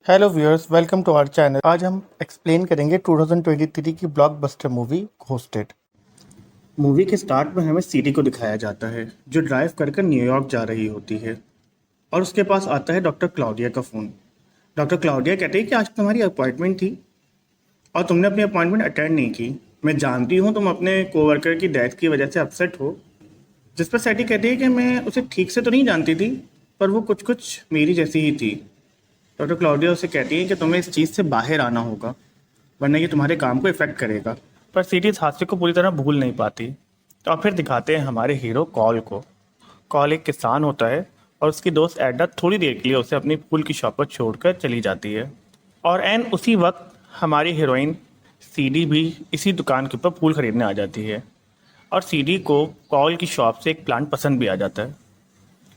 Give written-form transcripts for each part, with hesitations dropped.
Hello viewers, welcome to our channel. आज हम explain करेंगे 2023 की ब्लॉकबस्टर मूवी घोस्टेड। मूवी के स्टार्ट में हमें सीडी को दिखाया जाता है जो ड्राइव कर कर न्यूयॉर्क जा रही होती है और उसके पास आता है डॉक्टर क्लाउडिया का फ़ोन। डॉक्टर क्लाउडिया कहते हैं कि आज तुम्हारी अपॉइंटमेंट थी और तुमने अपनी अपॉइंटमेंट अटेंड नहीं की। मैं जानती हूँ तुम अपने कोवर्कर की डेथ की वजह से अपसेट हो। जिस पर सैटी कहती है कि मैं उसे ठीक से तो नहीं जानती थी, पर वो कुछ कुछ मेरी जैसी ही थी। डॉक्टर क्लाउडिया उसे कहती है कि तुम्हें इस चीज़ से बाहर आना होगा, वरना ये तुम्हारे काम को इफेक्ट करेगा। पर सीडी इस हादसे को पूरी तरह भूल नहीं पाती। तो अब फिर दिखाते हैं हमारे हीरो कॉल को। कॉल एक किसान होता है और उसकी दोस्त एडा थोड़ी देर के लिए उसे अपनी फूल की शॉप पर छोड़कर चली जाती है। और एन उसी वक्त हमारी हीरोइन सीडी भी इसी दुकान के ऊपर फूल खरीदने आ जाती है और सीडी को कॉल की शॉप से एक प्लांट पसंद भी आ जाता है।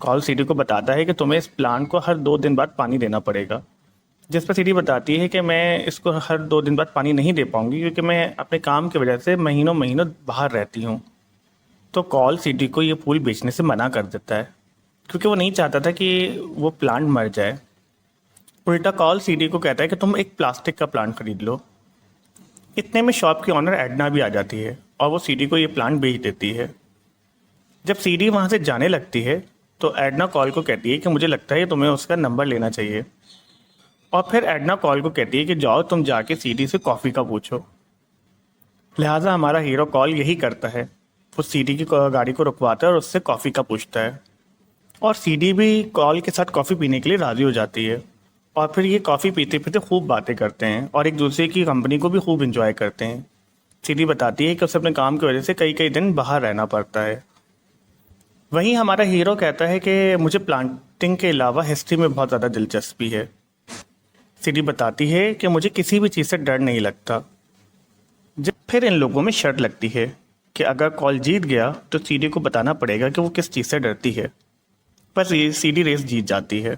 कॉल सीडी को बताता है कि तुम्हें इस प्लांट को हर 2 दिन बाद पानी देना पड़ेगा, जिस पर सीडी बताती है कि मैं इसको हर 2 दिन बाद पानी नहीं दे पाऊंगी क्योंकि मैं अपने काम की वजह से महीनों महीनों बाहर रहती हूँ। तो कॉल सीडी को ये फूल बेचने से मना कर देता है क्योंकि वो नहीं चाहता था कि वो प्लांट मर जाए। उल्टा कॉल सीडी को कहता है कि तुम एक प्लास्टिक का प्लांट खरीद लो। इतने में शॉप की ऑनर एडना भी आ जाती है और वो सीडी को ये प्लांट बेच देती है। जब सीडी वहाँ से जाने लगती है तो एडना कॉल को कहती है कि मुझे लगता है तुम्हें उसका नंबर लेना चाहिए। और फिर एडना कॉल को कहती है कि जाओ तुम जाके सीडी से कॉफ़ी का पूछो। लिहाजा हमारा हीरो कॉल यही करता है, वो सीडी की गाड़ी को रुकवाता है और उससे कॉफ़ी का पूछता है। और सीडी भी कॉल के साथ कॉफ़ी पीने के लिए राज़ी हो जाती है और फिर ये कॉफ़ी पीते पीते खूब बातें करते हैं और एक दूसरे की कंपनी को भी खूब इंजॉय करते हैं। सीडी बताती है कि उसे अपने काम की वजह से कई कई दिन बाहर रहना पड़ता है। वहीं हमारा हीरो कहता है कि मुझे प्लांटिंग के अलावा हिस्ट्री में बहुत ज़्यादा दिलचस्पी है। सीडी बताती है कि मुझे किसी भी चीज़ से डर नहीं लगता। जब फिर इन लोगों में शर्त लगती है कि अगर कॉल जीत गया तो सीडी को बताना पड़ेगा कि वो किस चीज़ से डरती है। बस ये सीडी रेस जीत जाती है।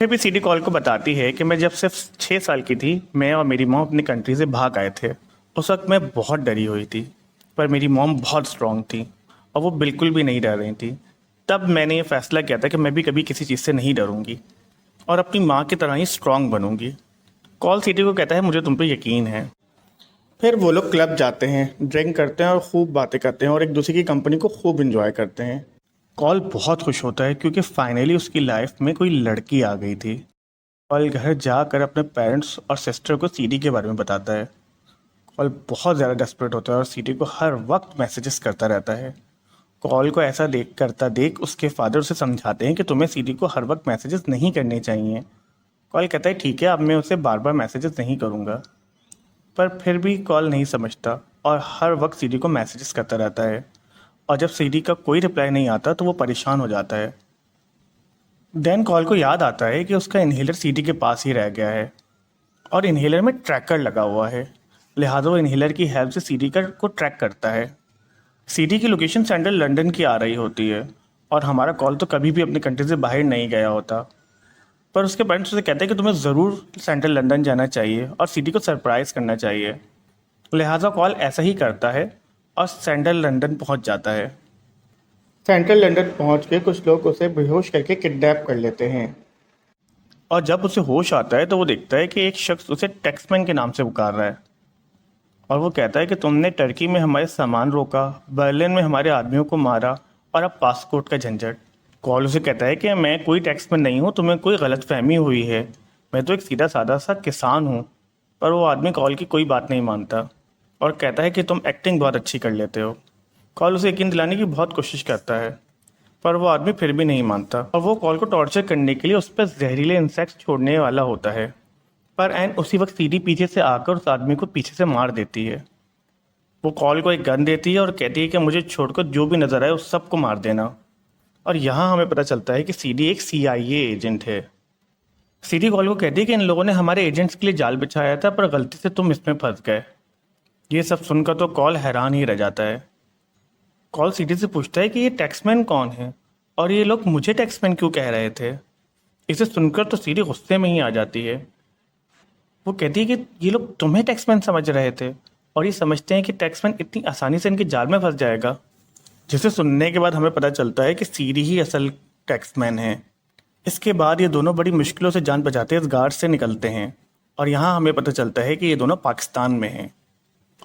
फिर भी सीडी कॉल को बताती है कि मैं जब सिर्फ 6 साल की थी, मैं और मेरी मॉम अपनी कंट्री से भाग आए थे। उस वक्त मैं बहुत डरी हुई थी, पर मेरी मॉम बहुत स्ट्रांग थी और वो बिल्कुल भी नहीं डर रही थी। तब मैंने ये फैसला किया था कि मैं भी कभी किसी चीज़ से नहीं डरूंगी और अपनी माँ की तरह ही स्ट्रांग बनूंगी। कॉल सीडी को कहता है मुझे तुम पे यकीन है। फिर वो लोग क्लब जाते हैं, ड्रिंक करते हैं और खूब बातें करते हैं और एक दूसरे की कंपनी को खूब इंजॉय करते हैं। कॉल बहुत खुश होता है क्योंकि फाइनली उसकी लाइफ में कोई लड़की आ गई थी। कॉल घर जाकर अपने पेरेंट्स और सिस्टर को सीडी के बारे में बताता है। कॉल बहुत ज़्यादा डेस्परेट होता है और सीडी को हर वक्त मैसेजेस करता रहता है। कॉल को ऐसा देख उसके फादर उसे समझाते हैं कि तुम्हें सीडी को हर वक्त मैसेजेस नहीं करने चाहिए। कॉल कहता है ठीक है, अब मैं उसे बार बार मैसेजेस नहीं करूँगा। पर फिर भी कॉल नहीं समझता और हर वक्त सीडी को मैसेजेस करता रहता है और जब सीडी का कोई रिप्लाई नहीं आता तो वो परेशान हो जाता है। देन कॉल को याद आता है कि उसका इन्हेलर सीडी के पास ही रह गया है और इन्हेलर में ट्रैकर लगा हुआ है। लिहाजा वो इन्हेलर की हेल्प से सीडी को ट्रैक करता है। सीडी की लोकेशन सेंट्रल लंदन की आ रही होती है और हमारा कॉल तो कभी भी अपनी कंट्री से बाहर नहीं गया होता। पर उसके पेरेंट्स उसे कहते हैं कि तुम्हें ज़रूर सेंट्रल लंदन जाना चाहिए और सीडी को सरप्राइज़ करना चाहिए। लिहाजा कॉल ऐसा ही करता है और सेंट्रल लंदन पहुंच जाता है। सेंट्रल लंदन पहुंच के कुछ लोग उसे बेहोश करके किडनैप कर लेते हैं और जब उसे होश आता है तो वो देखता है कि एक शख्स उसे टैक्समैन के नाम से पुकार रहा है और वो कहता है कि तुमने टर्की में हमारे सामान रोका, बर्लिन में हमारे आदमियों को मारा और अब पासपोर्ट का झंझट। कॉल उसे कहता है कि मैं कोई टैक्समैन नहीं हूँ, तुम्हें कोई गलतफहमी हुई है, मैं तो एक सीधा साधा सा किसान हूँ। पर वो आदमी कॉल की कोई बात नहीं मानता और कहता है कि तुम एक्टिंग बहुत अच्छी कर लेते हो। कॉल उसे यकीन दिलाने की बहुत कोशिश करता है पर वो आदमी फिर भी नहीं मानता और वो कॉल को टॉर्चर करने के लिए उस पर जहरीले इंसेक्ट्स छोड़ने वाला होता है। पर एन उसी वक्त सीडी पीछे से आकर उस आदमी को पीछे से मार देती है। वो कॉल को एक गन देती है और कहती है कि मुझे छोड़कर जो भी नजर आए उस सबको मार देना। और यहाँ हमें पता चलता है कि सीडी एक CIA एजेंट है। सीडी कॉल को कहती है कि इन लोगों ने हमारे एजेंट्स के लिए जाल बिछाया था पर गलती से तुम इसमें फंस गए। ये सब सुनकर तो कॉल हैरान ही रह जाता है। कॉल सीडी से पूछता है कि ये टैक्समैन कौन है और ये लोग मुझे टैक्समैन क्यों कह रहे थे। इसे सुनकर तो सीडी गुस्से में ही आ जाती है। वो कहती है कि ये लोग तुम्हें टैक्समैन समझ रहे थे और ये समझते हैं कि टैक्समैन इतनी आसानी से इनके जाल में फंस जाएगा। जिसे सुनने के बाद हमें पता चलता है कि सीडी ही असल टैक्समैन है। इसके बाद ये दोनों बड़ी मुश्किलों से जान बचाते इस गार्ड से निकलते हैं और यहाँ हमें पता चलता है कि ये दोनों पाकिस्तान में हैं।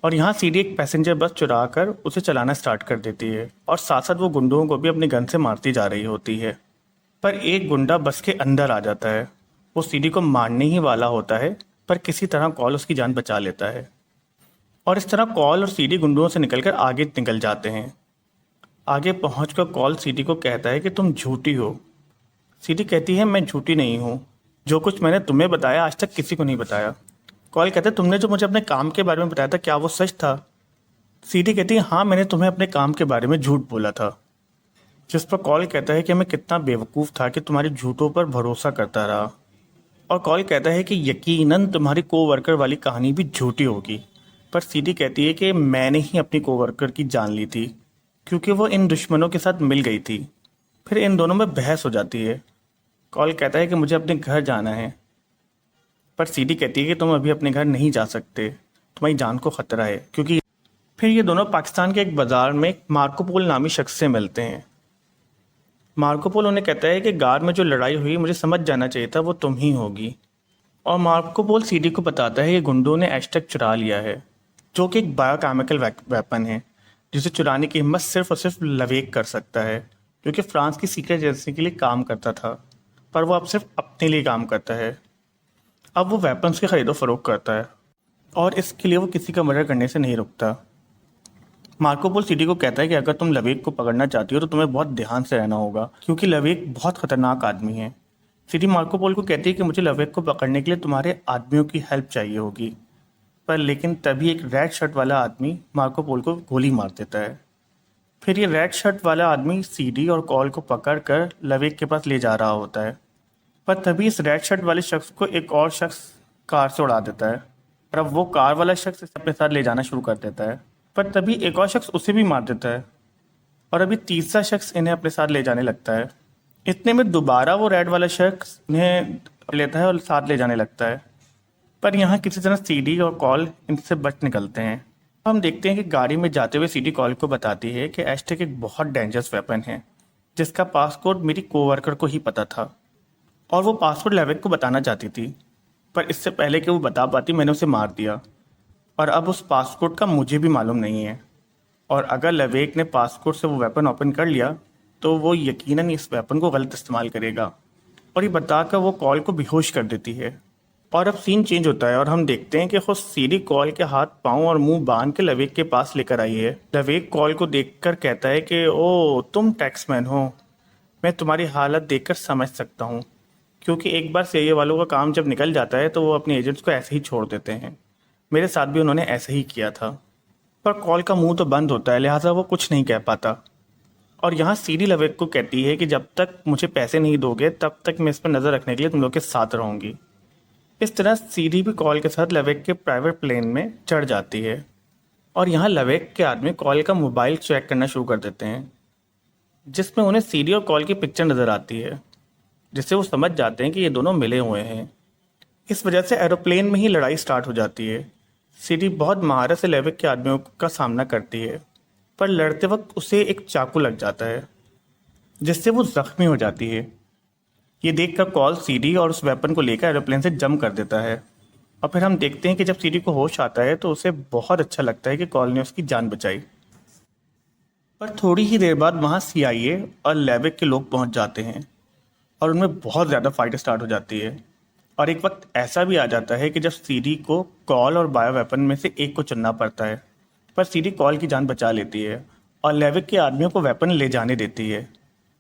और यहाँ सीडी एक पैसेंजर बस चुरा कर उसे चलाना स्टार्ट कर देती है और साथ साथ वो गुंडों को भी अपनी गन से मारती जा रही होती है। पर एक गुंडा बस के अंदर आ जाता है। वो सीडी को मारने ही वाला होता है, पर किसी तरह कॉल उसकी जान बचा लेता है और इस तरह कॉल और सीडी गुंडों से निकलकर आगे निकल जाते हैं। आगे पहुंचकर कॉल सीडी को कहता है कि तुम झूठी हो। सीडी कहती है मैं झूठी नहीं हूँ, जो कुछ मैंने तुम्हें बताया आज तक किसी को नहीं बताया। कॉल कहता है तुमने जो मुझे अपने काम के बारे में बताया था क्या वो सच था? सीडी कहती है हाँ, मैंने तुम्हें अपने काम के बारे में झूठ बोला था। जिस पर कॉल कहता है कि मैं कितना बेवकूफ़ था कि तुम्हारी झूठों पर भरोसा करता रहा। और कॉल कहता है कि यकीनन तुम्हारी कोवर्कर वाली कहानी भी झूठी होगी। पर सीडी कहती है कि मैंने ही अपनी कोवर्कर की जान ली थी, क्योंकि वो इन दुश्मनों के साथ मिल गई थी। फिर इन दोनों में बहस हो जाती है। कॉल कहता है कि मुझे अपने घर जाना है, पर सीडी कहती है कि तुम अभी अपने घर नहीं जा सकते, तुम्हारी जान को खतरा है। क्योंकि फिर ये दोनों पाकिस्तान के एक बाज़ार में मार्कोपोल नामी शख्स से मिलते हैं। मार्कोपोल उन्हें कहता है कि गार में जो लड़ाई हुई मुझे समझ जाना चाहिए था, वो तुम ही होगी। और मार्कोपोल सीडी को बताता है कि गुंडों ने एस्टेक चुरा लिया है, जो कि एक बायोकेमिकल वेपन है जिसे चुराने की हिम्मत सिर्फ और सिर्फ लवेक कर सकता है, जो कि फ्रांस की सीक्रेट एजेंसी के लिए काम करता था, पर वो अब सिर्फ अपने लिए काम करता है। अब वो वेपन्स की खरीदो फरोख्त करता है और इसके लिए वो किसी का मर्डर करने से नहीं रुकता। मार्कोपोल सीडी को कहता है कि अगर तुम लवेक को पकड़ना चाहती हो तो तुम्हें बहुत ध्यान से रहना होगा, क्योंकि लवेक बहुत खतरनाक आदमी है। सीडी मार्कोपोल को कहती है कि मुझे लवेक को पकड़ने के लिए तुम्हारे आदमियों की हेल्प चाहिए होगी। पर लेकिन तभी एक रेड शर्ट वाला आदमी मार्कोपोल को गोली मार देता है। फिर ये रेड शर्ट वाला आदमी सीडी और कॉल को पकड़ कर लवेक के पास ले जा रहा होता है। पर तभी इस रेड शर्ट वाले शख्स को एक और शख्स कार से उड़ा देता है और अब वो कार वाला शख्स इसे अपने साथ ले जाना शुरू कर देता है। पर तभी एक और शख्स उसे भी मार देता है और अभी तीसरा शख्स इन्हें अपने साथ ले जाने लगता है। इतने में दोबारा वो रेड वाला शख्स इन्हें लेता है और साथ ले जाने लगता है। पर यहाँ किसी तरह सीडी और कॉल इनसे बच निकलते हैं। हम देखते हैं कि गाड़ी में जाते हुए सीडी कॉल को बताती है कि एस्टेक एक बहुत डेंजरस वेपन है, जिसका पासकोड मेरी कोवर्कर को ही पता था और वो पासकोड लेवेक को बताना चाहती थी। पर इससे पहले कि वो बता पाती मैंने उसे मार दिया और अब उस पासकोड का मुझे भी मालूम नहीं है। और अगर लवेक ने पासकोड से वो वेपन ओपन कर लिया तो वो यकीनन इस वेपन को गलत इस्तेमाल करेगा। और ये बताकर वो कॉल को बेहोश कर देती है। और अब सीन चेंज होता है और हम देखते हैं कि खुद सीडी कॉल के हाथ पाँव और मुंह बांध के लवेक के पास लेकर आई है। लवेक कॉल को देखकर कहता है कि ओ तुम टैक्समैन हो, मैं तुम्हारी हालत देखकर समझ सकता हूँ, क्योंकि एक बार सीआईए वालों का काम जब निकल जाता है तो वो अपने एजेंट्स को ऐसे ही छोड़ देते हैं। मेरे साथ भी उन्होंने ऐसे ही किया था। पर कॉल का मुंह तो बंद होता है, लिहाजा वो कुछ नहीं कह पाता। और यहाँ सीडी लवेक को कहती है कि जब तक मुझे पैसे नहीं दोगे तब तक मैं इस पर नज़र रखने के लिए तुम लोग के साथ रहूँगी। इस तरह सीडी भी कॉल के साथ लवेक के प्राइवेट प्लेन में चढ़ जाती है और यहाँ लवेक के आदमी कॉल का मोबाइल चेक करना शुरू कर देते हैं, जिसमें उन्हें सीडी और कॉल की पिक्चर नज़र आती है, जिससे वो समझ जाते हैं कि ये दोनों मिले हुए हैं। इस वजह से एरोप्लेन में ही लड़ाई स्टार्ट हो जाती है। सीडी बहुत महारत से लवेक के आदमियों का सामना करती है, पर लड़ते वक्त उसे एक चाकू लग जाता है, जिससे वो जख्मी हो जाती है। ये देखकर कॉल सीडी और उस वेपन को लेकर एरोप्लेन से जंप कर देता है। और फिर हम देखते हैं कि जब सीडी को होश आता है तो उसे बहुत अच्छा लगता है कि कॉल ने उसकी जान बचाई। पर थोड़ी ही देर बाद वहाँ सीआईए और लवेक के लोग पहुँच जाते हैं और उनमें बहुत ज़्यादा फाइट स्टार्ट हो जाती है। और एक वक्त ऐसा भी आ जाता है कि जब सीडी को कॉल और बायो वेपन में से एक को चुनना पड़ता है, पर सीडी कॉल की जान बचा लेती है और लवेक के आदमियों को वेपन ले जाने देती है।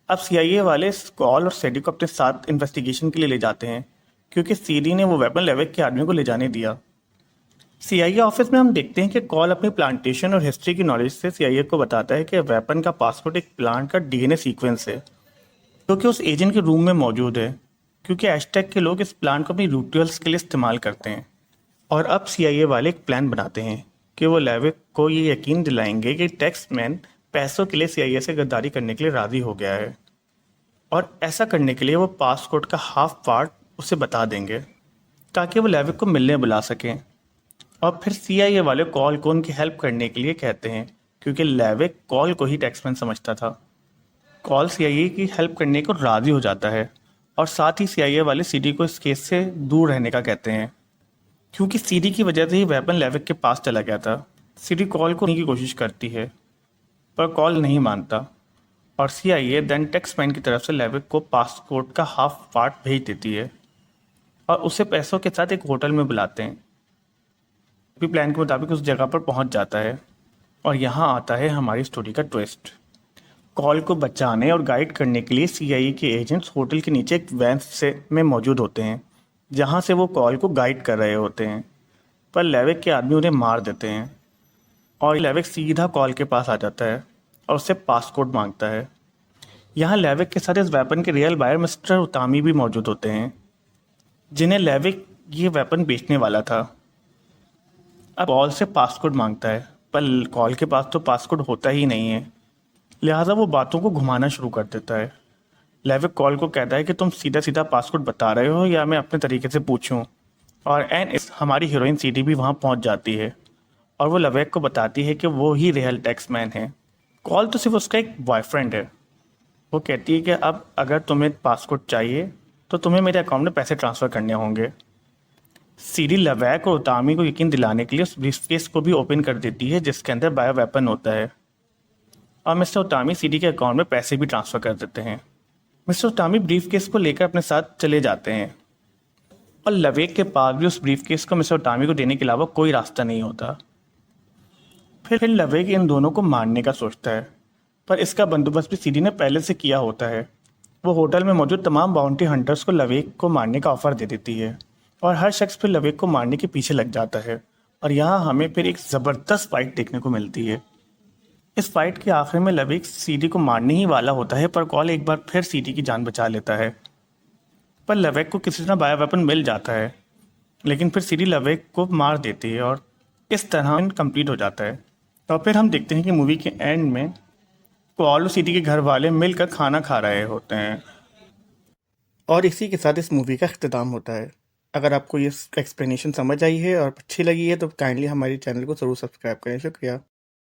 अब सीआईए वाले कॉल और सीडी को अपने साथ इन्वेस्टिगेशन के लिए ले जाते हैं, क्योंकि सीडी ने वो वेपन लवेक के आदमियों को ले जाने दिया। सीआईए ऑफिस में हम देखते हैं कि कॉल अपनी प्लांटेशन और हिस्ट्री की नॉलेज से सीआईए को बताता है कि वेपन का पासवर्ड एक प्लांट का डीएनए सीक्वेंस है, जो कि उस एजेंट के रूम में मौजूद है, क्योंकि एस्टेक के लोग इस प्लांट को अपनी रिचुअल्स के लिए इस्तेमाल करते हैं। और अब सीआईए वाले एक प्लान बनाते हैं कि वो लवेक को ये यकीन दिलाएंगे कि टैक्समैन पैसों के लिए सीआईए से गद्दारी करने के लिए राज़ी हो गया है, और ऐसा करने के लिए वो पासपोर्ट का हाफ पार्ट उसे बता देंगे ताकि वो लवेक को मिलने बुला सकें। और फिर सीआईए वाले कॉल को उनकी हेल्प करने के लिए कहते हैं, क्योंकि लवेक कॉल को ही टैक्समैन समझता था। कॉल सीआईए की हेल्प करने को राज़ी हो जाता है और साथ ही सीआईए वाले सीडी को इस केस से दूर रहने का कहते हैं, क्योंकि सीडी की वजह से ही वेपन लेविक के पास चला गया था। सीडी कॉल को करने की कोशिश करती है पर कॉल नहीं मानता और सीआईए देन टेक्समैन की तरफ से लेविक को पासपोर्ट का हाफ पार्ट भेज देती है और उसे पैसों के साथ एक होटल में बुलाते हैं। भी प्लान के मुताबिक उस जगह पर पहुंच जाता है और यहाँ आता है हमारी स्टोरी का ट्विस्ट। कॉल को बचाने और गाइड करने के लिए सीआईए के एजेंट्स होटल के नीचे एक वैन से में मौजूद होते हैं, जहाँ से वो कॉल को गाइड कर रहे होते हैं, पर लेविक के आदमी उन्हें मार देते हैं और लेविक सीधा कॉल के पास आ जाता है और उससे पासपोर्ट मांगता है। यहाँ लेविक के साथ इस वेपन के रियल बायर मिस्टर उतामी भी मौजूद होते हैं, जिन्हें लेविक ये वेपन बेचने वाला था। अब कॉल से पासपोर्ट मांगता है पर कॉल के पास तो पासपोर्ट होता ही नहीं है, लिहाजा वो बातों को घुमाना शुरू कर देता है। लेविक कॉल को कहता है कि तुम सीधा सीधा पासपोर्ट बता रहे हो या मैं अपने तरीके से पूछूं, और हमारी हीरोइन सीडी भी वहाँ पहुँच जाती है और वो लेविक को बताती है कि वो ही रियल टैक्समैन है। कॉल तो सिर्फ उसका एक बॉयफ्रेंड है। वो कहती है कि अब अगर तुम्हें पासपोर्ट चाहिए तो तुम्हें मेरे अकाउंट में पैसे ट्रांसफ़र करने होंगे। सीडी लेविक और उतामी को यकीन दिलाने के लिए उस ब्रीफकेस को भी ओपन कर देती है जिसके अंदर बायो वेपन होता है और मिस्टर उतामी सीडी के अकाउंट में पैसे भी ट्रांसफ़र कर देते हैं। मिस्टर उतामी ब्रीफकेस को लेकर अपने साथ चले जाते हैं और लेविक के पास भी उस ब्रीफकेस को मिस्टर उतामी को देने के अलावा कोई रास्ता नहीं होता। फिर लेविक इन दोनों को मारने का सोचता है, पर इसका बंदोबस्त भी सीडी ने पहले से किया होता है। वो होटल में मौजूद तमाम बाउंटी हंटर्स को लेविक को मारने का ऑफर दे देती है और हर शख्स फिर लेविक को मारने के पीछे लग जाता है और यहाँ हमें फिर एक ज़बरदस्त फाइट देखने को मिलती है। इस फाइट के आखिर में लेविक सीडी को मारने ही वाला होता है, पर कॉल एक बार फिर सीडी की जान बचा लेता है। पर लेविक को किसी तरह बायो वेपन मिल जाता है, लेकिन फिर सीडी लेविक को मार देती है और इस तरह कंप्लीट हो जाता है। और फिर हम देखते हैं कि मूवी के एंड में कॉल और सीडी के घर वाले मिलकर खाना खा रहे होते हैं और इसी के साथ इस मूवी का अख्तिताम होता है। अगर आपको ये एक्सप्लेनेशन समझ आई है और अच्छी लगी है तो काइंडली हमारे चैनल को ज़रूर सब्सक्राइब करें। शुक्रिया।